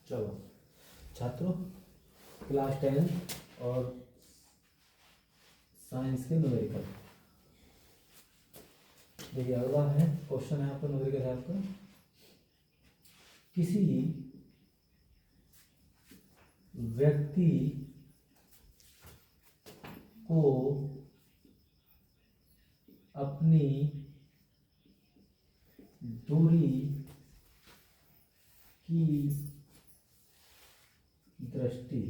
चलो छात्रों, क्लास 10 और साइंस के न्यूमेरिकल, देखिए अगला है क्वेश्चन है आपका न्यूमेरिकल है आपका, किसी व्यक्ति को अपनी दूरी की दृष्टि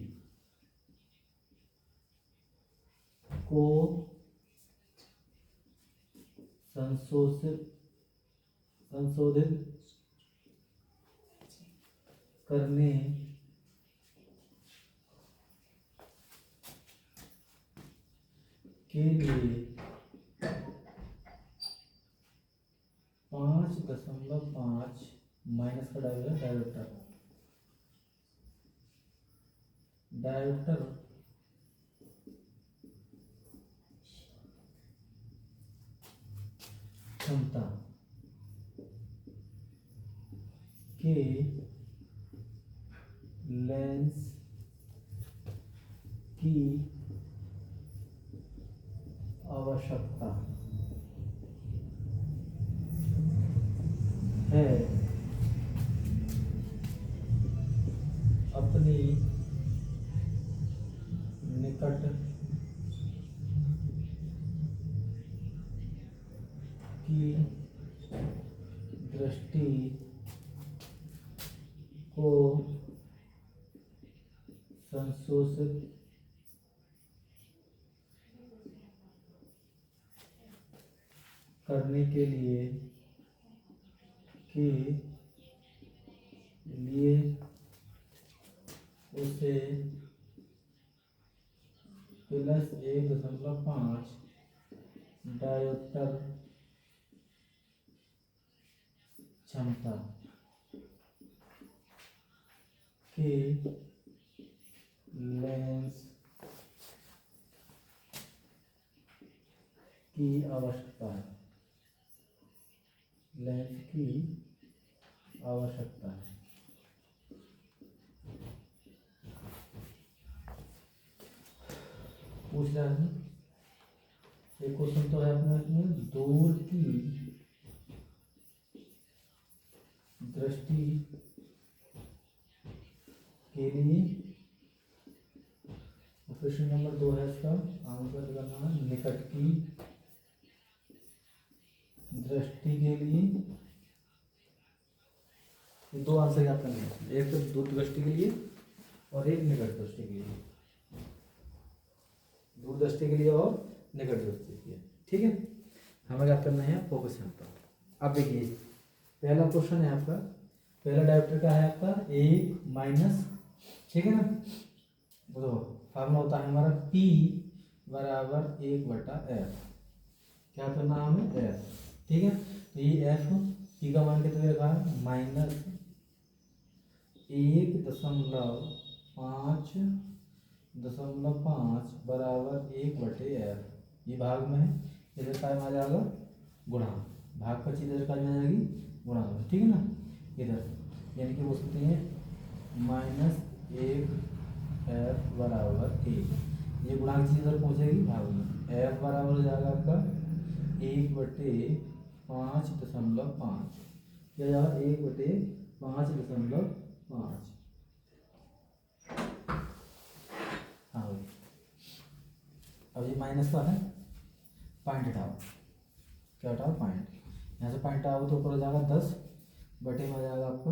को संशोधित करने के लिए 5.5 माइनस का डायोप्टर क्षमता के लेंस की आवश्यकता है अपनी निकट की दृष्टि को संशोधित करने के लिए उसे +1.5 डायोप्टर क्षमता के लेंस की आवश्यकता है, लेंस की आवश्यकता है। पूछ रहा है एक क्वेश्चन तो है अपने इसमें, दूर की दृष्टि के लिए, क्वेश्चन नंबर 2 है इसका आंसर करना है निकट की दृष्टि के लिए। दो आंसर याद करने हैं, एक तो दूर दृष्टि के लिए और एक निकट दृष्टि के लिए, दूर दृष्टि के लिए और निकट दृष्टि के लिए, ठीक है। हमें याद करना है फोकस सैंपल। अब देखिए पहला क्वेश्चन है आपका, पहला डायोप्टर का है आपका 1 माइनस, ठीक है ना। बोलो फार्मूला होता है हमारा P बराबर 1/f, क्या करना है हमें f, ठीक है। तो ये f P का मान कितना रखा है -1.5 बराबर 1/f, ये भाग में है, इधर का आ जाएगा गुणा, भाग का चीज इधर का में आ जाएगी गुणा में, ठीक है ना। इधर यानी कि वो सकते हैं -1f बराबर 1, ये गुणा की चीज इधर पहुंचेगी भाग में, f बराबर हो जाएगा आपका 1/5.5, क्या जाएगा 1/5.5। हाँ भाई, अब ये माइनस का है, पॉइंट हटाओ, क्या हटाओ पॉइंट, यहाँ से पॉइंट आओ तो ऊपर हो जाएगा 10 बटे में आ जाएगा आपका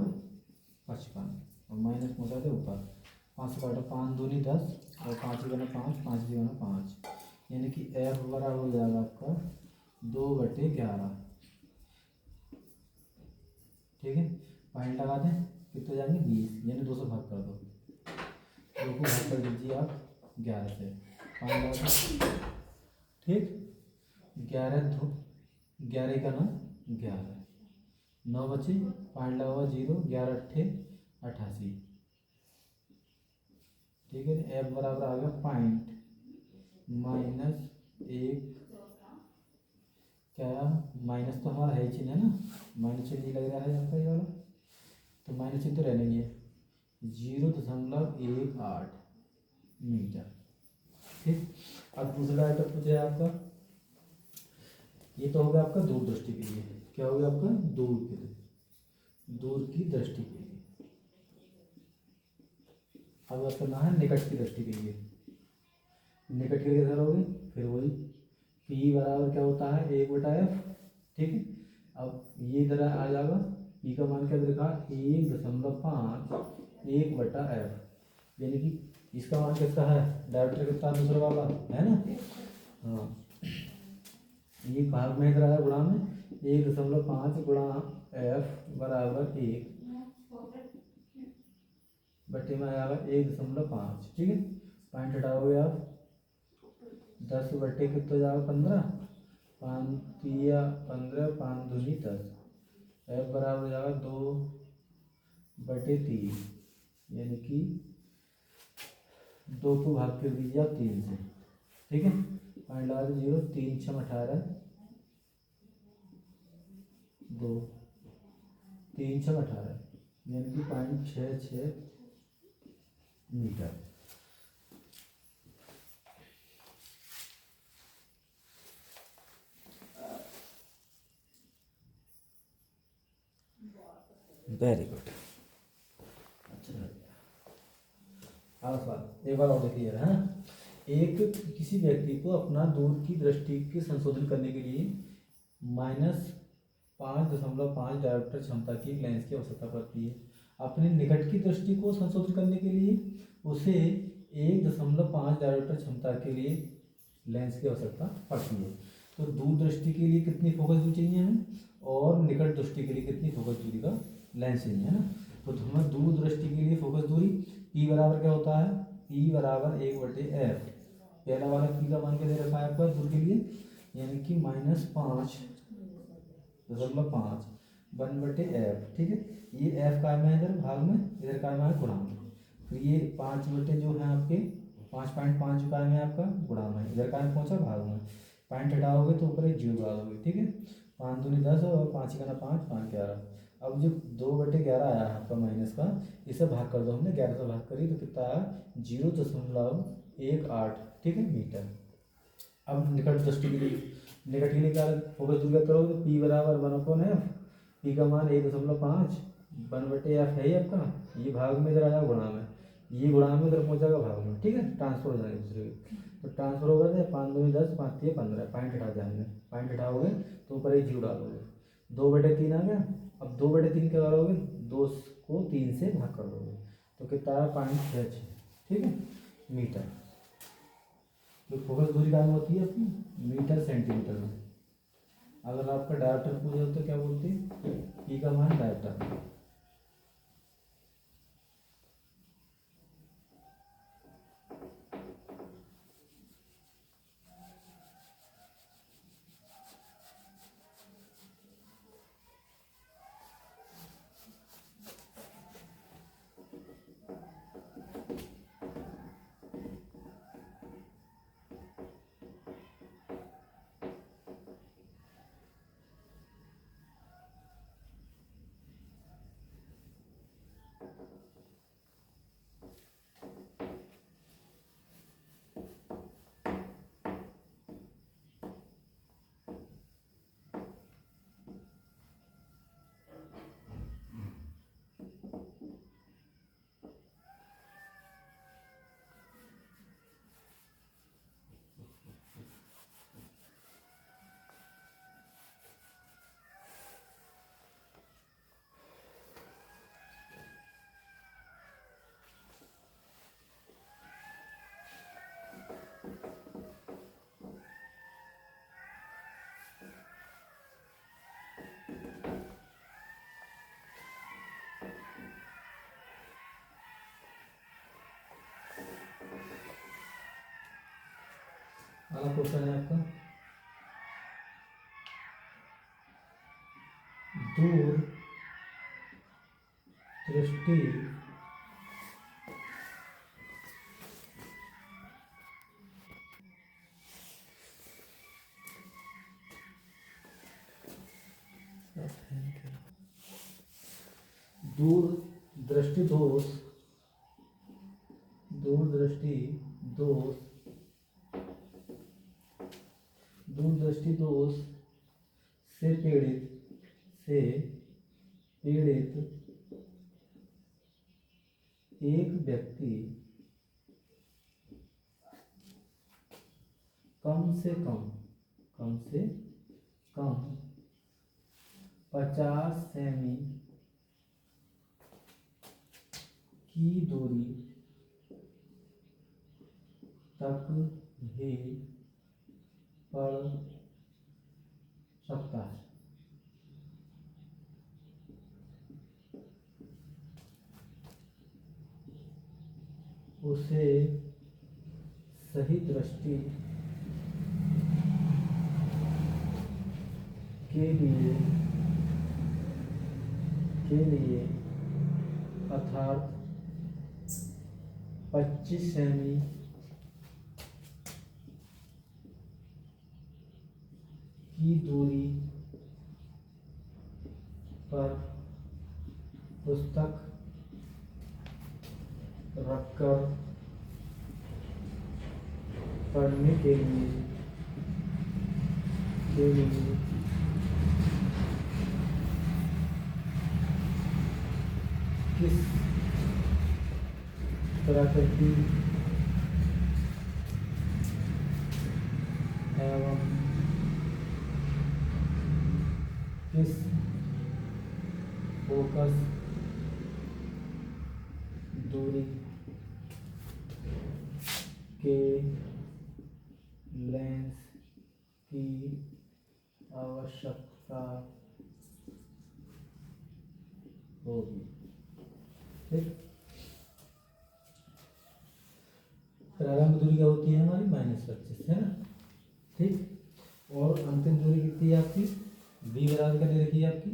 55 और माइनस पहुँचा दे ऊपर, 5 से काटो 5 दूनी 10 और 5 ही बना 5, 5 भी बना 5, यानी कि f बराबर हो जाएगा आपका 2/11, ठीक है। पॉइंट लगा दें, कितने जाएंगे 20, यानी 2 से भाग कर दो, 2 को भाग कर दीजिए आप 11 से, पॉइंट लगा दें, ठीक। 11 का ना 11, 9 बचे, पॉइंट लगा हुआ 0, 11 8 88, ठीक है। f बराबर आ गया पॉइंट -1, क्या माइनस तो हमारा है ही चिन्ह है ना, माइनस चिन्ह लग रहा है यहाँ पर ये वाला, तो माइनस चिन्ह तो रहना ही है, 0.18 मीटर। ठीक, अब दूसरा डायरेक्टर पूछा है आपका, ये तो हो गया आपका दूर दृष्टि के लिए, क्या हो गया आपका दूर के लिए, दूर की दृष्टि के लिए। अब आपका ना है निकट की दृष्टि के लिए, निकट के लिए किधर होगी, फिर वही P बराबर क्या होता है 1/f। ठीक है, अब ये इधर आ जाएगा, P का मान क्या देखा 1.5 1/f, यानी कि इसका मान कितना है, डायरेक्टर कितना दूसरा वाला है ना, हाँ ये भाग में इधर आया गुणा में 1.5 गुणा f बराबर 1 बटे में आया 1.5। ठीक है, पॉइंट हटाओगे आप 10 बटे कितना जाएगा 15, 5 तिया 15, 5 दूनी 10, f बराबर जाएगा 2/3, यानी कि 2 को भाग कर दीजिए आप 3 से। ठीक है, पॉइंट लगा दीजिए 0, 3 6 18 2, 3 6 18, यानी कि 0.66 मीटर। वेरी गुड, अच्छा सवाल एक बार और देखिए है, एक किसी व्यक्ति को अपना दूर की दृष्टि के संशोधन करने के लिए -5.5 डायोप्टर क्षमता की लेंस की आवश्यकता पड़ती है। अपने निकट की दृष्टि को संशोधन करने के लिए उसे 1.5 डायोप्टर क्षमता के लिए लेंस की आवश्यकता पड़ती है। तो दूर दृष्टि के लिए कितनी फोकस दूरी चाहिए हमें, और निकट दृष्टि के लिए कितनी फोकस दूरी का लेंस चाहिए, है ना। तो हमें दूर दृष्टि के लिए फोकस दूरी P बराबर क्या होता है, P बराबर 1/f। पहला वाला P का मान क्या दे रखा है आपका दूर के लिए, यानी कि -5.5 1/f। ठीक है, ये f का है इधर भाग में, इधर का है गुणा में, फिर ये 5 बटे जो है आपके 5.5 का है आपका गुणा में, इधर का पहुंचा भाग में, पॉइंट हटाओगे तो ऊपर एक 0 डाल दोगे। ठीक है, 5 दूनी 10 और 5 का 5 5 11। अब जो 2/11 आया है आपका माइनस का, इसे भाग कर दो, हमने 11 से भाग करी तो कितना आया 0.18। ठीक है मीटर। अब निकट दृष्टि के लिए, निकट के लिए क्या फोकस दूरी का करोगे तो P बराबर 1/f, P का मान 1.5 1/f है ही आपका, ये भाग में इधर आया गुणा में, ये गुणा में इधर पहुंचाएगा भाग में। ठीक है, ट्रांसफर हो जाएगा दूसरे, तो ट्रांसफर होगा तो 5 दूनी 10 5 3 15, पॉइंट हटा दिया हमने, पॉइंट हटाओगे तो ऊपर एक 0 डालोगे, 2/3 आ गया। अब 2/3 क्या करोगे, 2 को 3 से भाग कर दोगे तो कितना है 5.66। ठीक है मीटर। तो फोकस दूरी क्या होती है अपनी मीटर सेंटीमीटर में। अगर आपका डायरेक्टर पूछे तो क्या बोलते हैं, P का मान डायरेक्टर में। अगला क्वेश्चन है आपका, दूर दृष्टि दूर दृष्टि दोष दूरदृष्टि दोष दूरदृष्टि दोष से पीड़ित एक व्यक्ति कम से कम 50 सेमी की दूरी तक भी पढ़ सकता है। उसे सही दृष्टि के लिए अर्थात 25 सेमी की दूरी पर पुस्तक रखकर पढ़ने के लिए किस प्रकृति एवं किस फोकस दूरी के लेंस की आवश्यकता होगी। ठीक, प्रारंभ दूरी क्या होती है हमारी -25 है ना। ठीक, और अंतिम दूरी कितनी है आपकी b बराबर क्या दे रखी है आपकी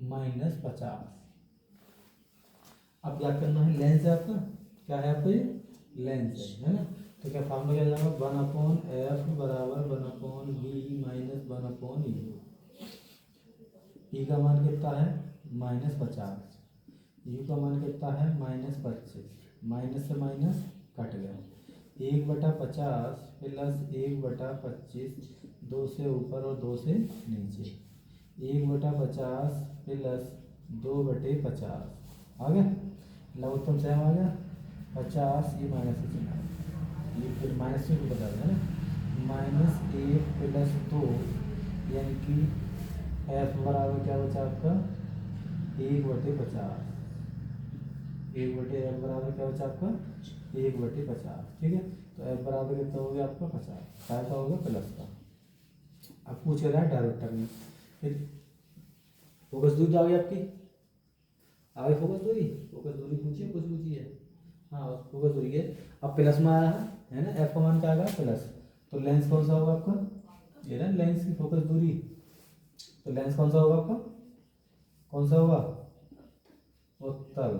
-50। अब क्या करना है, लेंस है आपका, क्या है आपको ये लेंस है ना। तो क्या फॉर्मूला क्या जाएगा 1/f बराबर 1/v माइनस 1/u। e का मान कितना है -50, u का मान कितना है -25, माइनस से माइनस कट गया 1/50 प्लस 1/25, 2 से ऊपर और 2 से नीचे 1/50 प्लस 2/50 आ गया, लघुत्तम सेम आ गया 50, ये माइनस से चला ये फिर माइनस से बता दें ना -1 प्लस 2 यानी कि f बराबर क्या बचा आपका 1/50, 1/f बराबर क्या बचा आपका 1/50। ठीक है, तो f बराबर कितना हो गया आपका 50, काय का होगा प्लस का। अब पूछ रहा है डायरेक्टर में, फिर फोकस दूरी आ गई आपकी, आगे फोकस दूरी पूछिए, कुछ पूछिए। हाँ फोकस दूरी है, अब प्लस में आया है ना, एफ का मान क्या आएगा प्लस, तो लेंस कौन सा होगा आपका, ये ना लेंस की फोकस दूरी, तो लेंस कौन सा होगा आपका, कौन सा होगा उत्तल।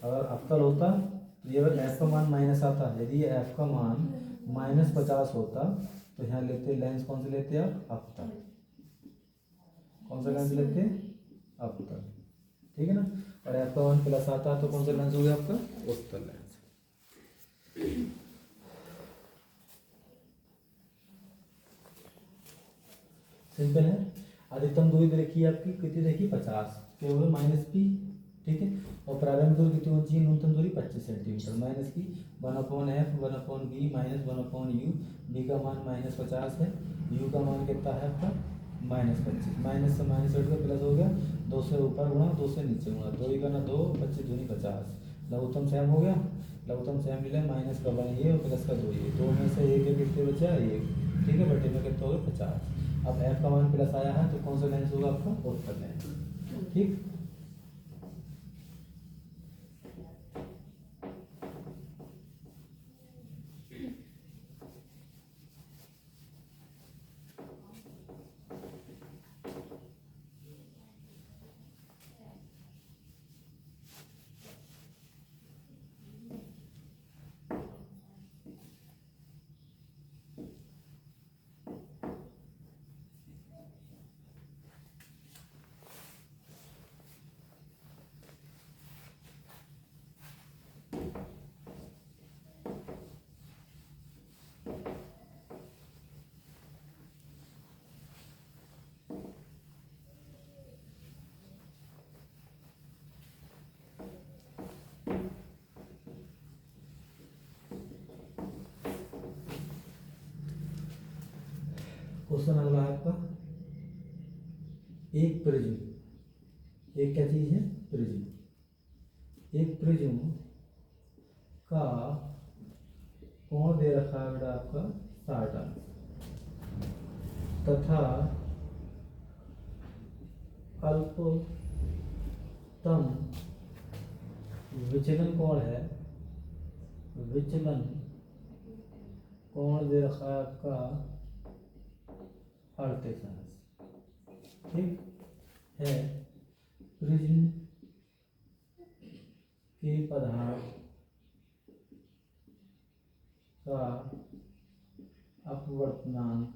अगर अवतल होता तो ये अगर एफ का मान माइनस आता, यदि एफ का मान -50 होता तो यहाँ लेते लेंस कौन से लेते आप अवतल, कौन सा लेंस लेते अवतल। ठीक है ना, और एफ का मान प्लस आता है तो कौन सा लेंस हो गया आपका उत्तल लेंस। सिंपल है। अधिकतम दूरी देखिए आपकी कितनी देखिए 50, क्या होगा -p। ठीक है, और प्रारंभिक दूरी कितनी होनी चाहिए, न्यूनतम दूरी 25 सेंटीमीटर, माइनस की 1/f 1/v minus 1/u। b का मान -50 है, u का मान कितना है आपका -25, माइनस से माइनस हट के प्लस हो गया, 2 से ऊपर गुणा 2 से नीचे गुणा, 2 ही करना 2, 25 दूनी 50, लघुत्तम सेम हो गया, लघुत्तम सेम मिला, माइनस का 1 ये और प्लस का 2 ये, 2 में से 1 कितने बचा 1। ठीक है, बटे में कितना हो गया 50। अब f का मान प्लस आया है तो कौन सा लेंस होगा आपका उत्तल लेंस। ठीक, क्वेश्चन अगला है आपका, एक प्रिज्म, एक क्या चीज है, प्रिज्म, एक प्रिज्म का कोण दे रखा है बेटा आपका 60 अंश तथा अल्पतम विचलन कोण है, विचलन कोण दे रखा है आपका 38 अंश, ठीक है। प्रिज्म के पदार्थ का अपवर्तनांक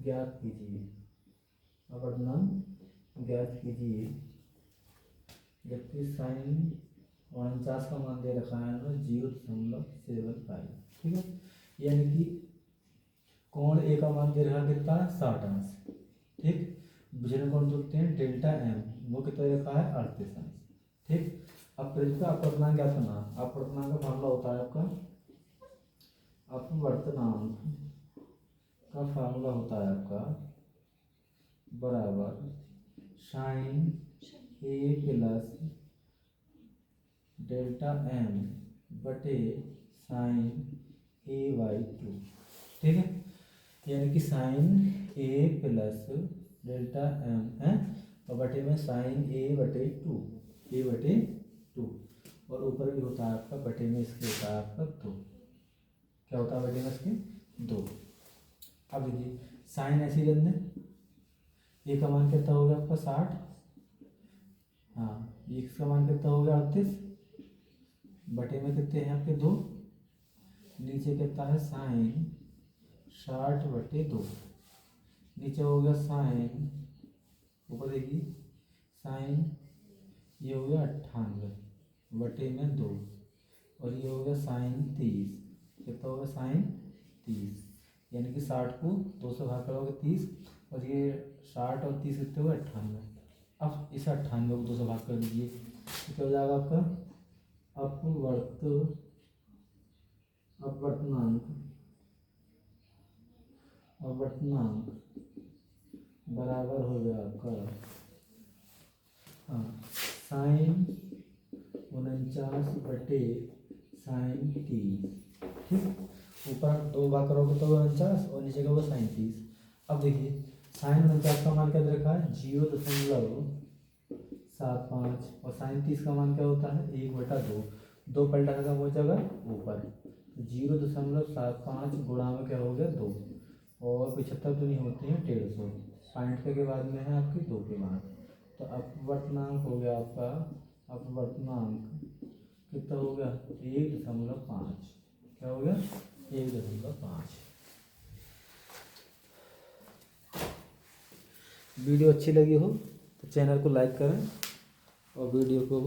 ज्ञात कीजिए, अपवर्तनांक ज्ञात कीजिए, जबकि साइन 49 का मान दे रखा है ना 0.75, ठीक है। यानी कि कोण ए का मान दे रखा कितना है 60 अंश, ठीक। विचलन कोण जोड़ते हैं डेल्टा एम, वो कितना दे रखा है 38 अंश, ठीक। अब प्रिज्म का अपवर्तनांक क्या करना, अपवर्तनांक का फार्मूला होता है आपका, अपवर्तनांक का फार्मूला होता है आपका बराबर साइन ए प्लस डेल्टा एम बटे साइन ए बाई 2, ठीक है। यानी कि साइन ए प्लस डेल्टा एम है और बटे में साइन ए बटे 2, ए बटे 2, और ऊपर भी होता है आपका बटे में इसके होता है आपका 2, क्या होता है बटे में इसके 2। अब देखिए साइन ऐसी रन है, ए का मान कितना हो गया आपका 60, हाँ एक्स का मान कितना हो गया 38, बटे में कितने हैं आपके 2, नीचे कितना है साइन 60 बटे 2, नीचे हो गया साइन, ऊपर देखिए साइन ये हो गया 98 बटे में 2, और ये हो गया साइन 30, कितना हो गया साइन 30, यानी कि 60 को 2 से भाग करोगे 30, और ये 60 और 30 कितने हुए 98। अब इस 98 को 2 से भाग कर दीजिए, तो क्या हो जाएगा आपका अपवर्तनांक बराबर हो गया आपका, हाँ साइन 49 बटे साइन 30, ठीक। ऊपर 2 भाग करोगे तो 49 और नीचे का वो साइन 30। अब देखिए साइन 49 का मान क्या दे रखा है 0.75, और साइन 30 का मान क्या होता है 1/2, 2 पलटा का वो जगह ऊपर, 0.75 गुणा में क्या हो गया 2, और 75 तो नहीं होते हैं 150, पॉइंट के बाद में है आपकी 2 के बाद, तो अपवर्तनांक हो गया आपका, अपवर्तनांक कितना हो गया 1.5, क्या हो गया 1.5। वीडियो अच्छी लगी हो तो चैनल को लाइक करें और वीडियो को